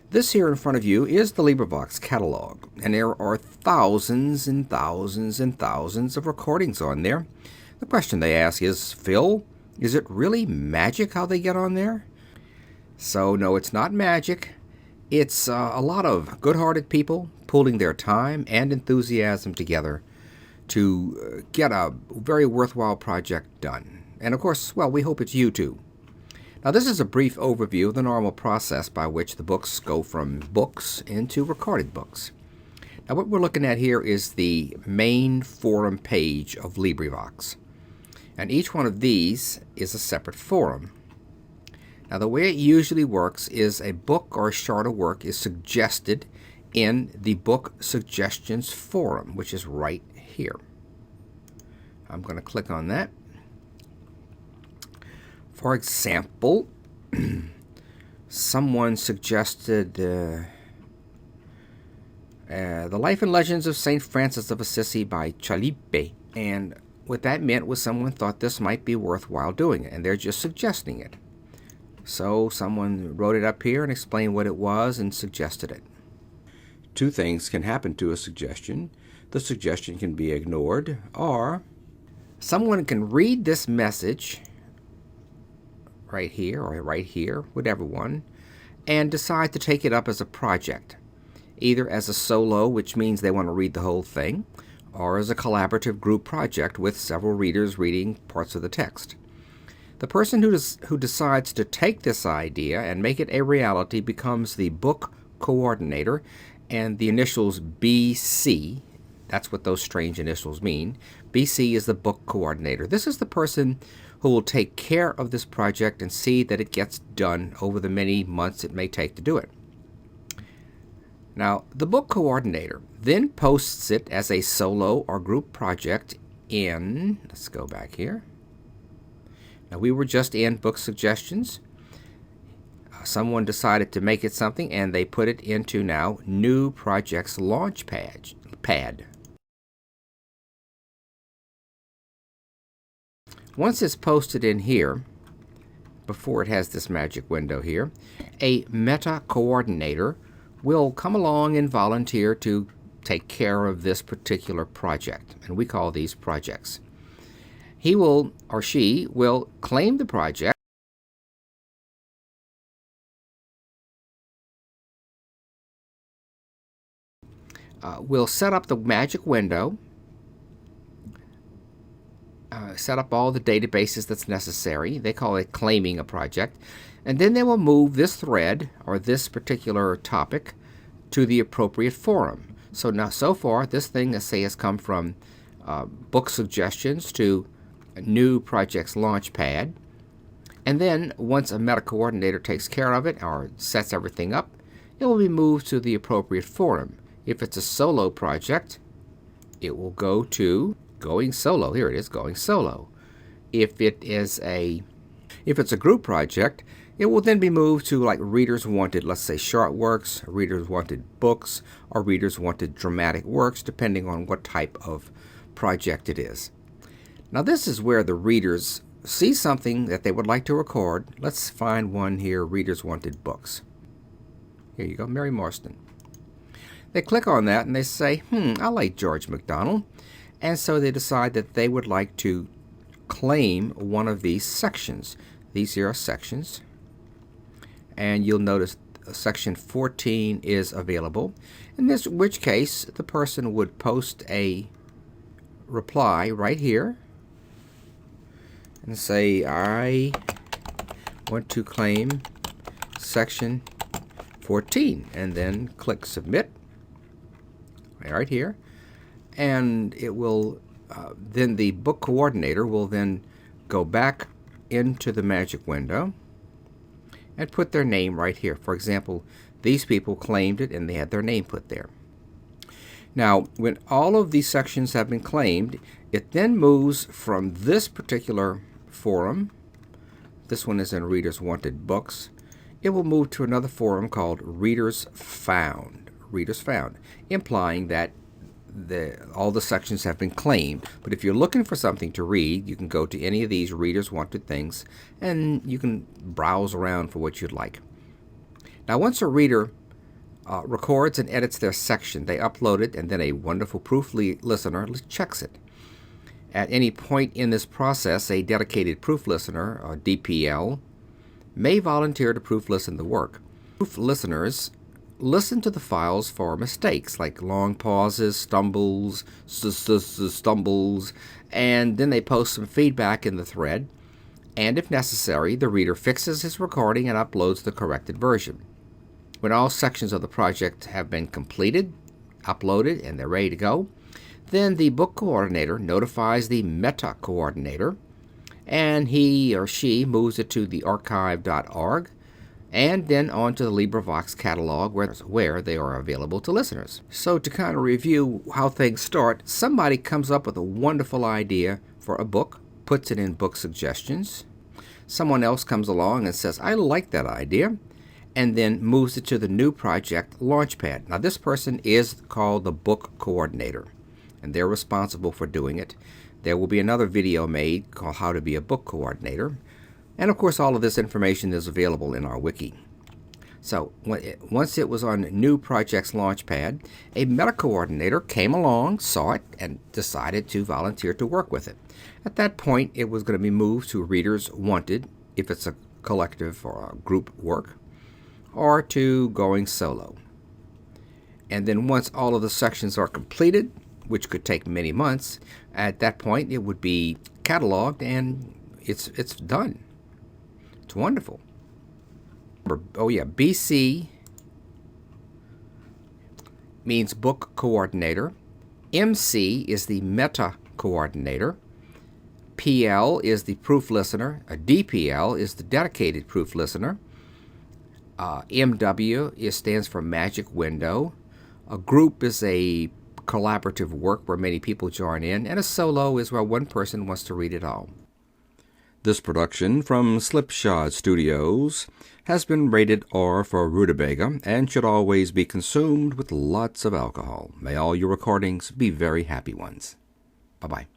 This here in front of you is the LibriVox catalog, and there are thousands and thousands and thousands of recordings on there. The question they ask is, Phil, is it really magic how they get on there? So no, it's not magic. It's a lot of good-hearted people pooling their time and enthusiasm together to get a very worthwhile project done. And of course, well, we hope it's you too. Now, this is a brief overview of the normal process by which the books go from books into recorded books. Now, what we're looking at here is the main forum page of LibriVox. And each one of these is a separate forum. Now, the way it usually works is a book or a shorter work is suggested in the Book Suggestions Forum, which is right here. I'm going to click on that. For example, someone suggested The Life and Legends of St. Francis of Assisi by Chalipe. And what that meant was someone thought this might be worthwhile doing it, and they're just suggesting it. So someone wrote it up here and explained what it was and suggested it. Two things can happen to a suggestion. The suggestion can be ignored, or someone can read this message right here or right here, whatever one, and decide to take it up as a project, either as a solo, which means they want to read the whole thing, or as a collaborative group project with several readers reading parts of the text. The person who decides to take this idea and make it a reality becomes the book coordinator, and the initials BC, that's what those strange initials mean. BC is the book coordinator. This is the person who will take care of this project and see that it gets done over the many months it may take to do it. Now, the book coordinator then posts it as a solo or group project in, let's go back here. Now, we were just in book suggestions. Someone decided to make it something, and they put it into now New Projects Launch Pad. Once it's posted in here, before it has this magic window here, a meta coordinator will come along and volunteer to take care of this particular project, and we call these projects. He will, or she, will claim the project, will set up the magic window, set up all the databases that's necessary. They call it claiming a project. And then they will move this thread or this particular topic to the appropriate forum. So now, so far, this thing, let's say, has come from book suggestions to New Projects Launchpad. And then once a meta coordinator takes care of it or sets everything up, it will be moved to the appropriate forum. If it's a solo project, it will go to Going Solo. Here it is, Going Solo. If it's a group project, it will then be moved to like Readers Wanted, let's say short works, Readers Wanted books, or Readers Wanted dramatic works, depending on what type of project it is. Now this is where the readers see something that they would like to record. Let's find one here, Readers Wanted books. Here you go, Mary Marston. They click on that and they say, I like George MacDonald. And so they decide that they would like to claim one of these sections. These here are sections. And you'll notice section 14 is available. In which case, the person would post a reply right here and say, I want to claim section 14, and then click Submit right here. And it will, then the book coordinator will then go back into the magic window and put their name right here. For example, these people claimed it and they had their name put there. Now, when all of these sections have been claimed, it then moves from this particular forum, this one is in Readers Wanted Books, it will move to another forum called Readers Found, implying that all the sections have been claimed. But if you're looking for something to read, you can go to any of these Readers Wanted things and you can browse around for what you'd like. Now, once a reader records and edits their section. They upload it, and then a wonderful proof listener checks it. At any point in this process, a dedicated proof listener, or DPL, may volunteer to proof listen the work. Proof listeners listen to the files for mistakes like long pauses, stumbles, and then they post some feedback in the thread. And if necessary, the reader fixes his recording and uploads the corrected version. When all sections of the project have been completed, uploaded, and they're ready to go, then the book coordinator notifies the meta coordinator, and he or she moves it to the archive.org and then onto the LibriVox catalog where they are available to listeners. So to kind of review how things start, somebody comes up with a wonderful idea for a book, puts it in book suggestions. Someone else comes along and says, I like that idea, and then moves it to the new project Launchpad. Now this person is called the book coordinator, and they're responsible for doing it. There will be another video made called How to Be a Book Coordinator. And of course all of this information is available in our wiki. So once it was on New Projects Launchpad, a meta coordinator came along, saw it, and decided to volunteer to work with it. At that point, it was going to be moved to Readers Wanted, if it's a collective or a group work, or to going solo. And then once all of the sections are completed, which could take many months, at that point it would be cataloged and it's done. It's wonderful. Oh yeah, BC means book coordinator. MC is the meta coordinator. PL is the proof listener. A DPL is the dedicated proof listener. MW stands for magic window. A group is a collaborative work where many people join in, and a solo is where one person wants to read it all. This production from Slipshod Studios has been rated R for rutabaga and should always be consumed with lots of alcohol. May all your recordings be very happy ones. Bye-bye.